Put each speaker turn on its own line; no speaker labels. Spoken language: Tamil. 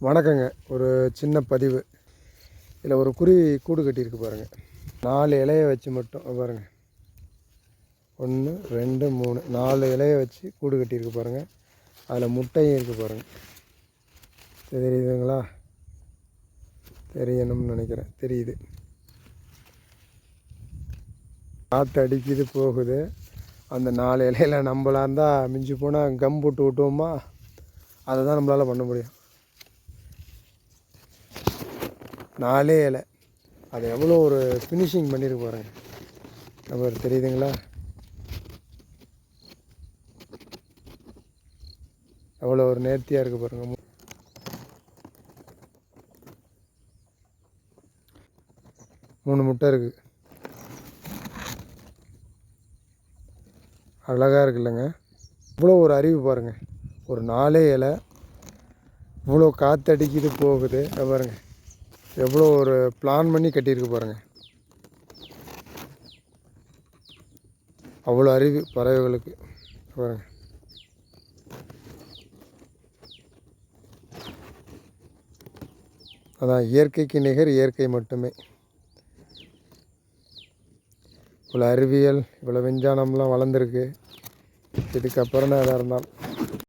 வணக்கங்க. ஒரு சின்ன பதிவு. இதில் ஒரு குருவி கூடு கட்டியிருக்கு பாருங்கள். 4 இலையை வச்சு மட்டும் பாருங்கள். 1 2 3 4 இலையை வச்சு கூடு கட்டியிருக்கு பாருங்கள். அதில் முட்டையும் இருக்குது பாருங்கள். தெரியுதுங்களா? தெரியணும்னு நினைக்கிறேன். தெரியுது. காற்று அடிக்குது போகுது. அந்த 4 இலையில் நம்மளாக இருந்தால் மிஞ்சி போனால் கம் போட்டு விட்டுவோமா? அதை தான் நம்மளால் பண்ண முடியும். 4 இலை. அது எவ்வளோ ஒரு ஃபினிஷிங் பண்ணியிருக்கு பாருங்கள். நம்ம தெரியுதுங்களா? எவ்வளோ ஒரு நேர்த்தியாக இருக்குது பாருங்கள். 3 முட்டை இருக்குது. அழகாக இருக்குல்லங்க. இவ்வளோ ஒரு அறிவு பாருங்கள். ஒரு 4 இலை இவ்வளோ காற்றடிக்குது போகுது பாருங்கள். எவ்வளோ ஒரு பிளான் பண்ணி கட்டியிருக்கு பாருங்கள். அவ்வளோ அறிவு பறவைகளுக்கு பாருங்கள். அதான் இயற்கைக்கு நிகர் இயற்கை மட்டுமே. இவ்வளோ அறிவியல், இவ்வளோ விஞ்ஞானம்லாம் வளர்ந்துருக்கு. இதுக்கப்புறம் தான் எதாக இருந்தாலும்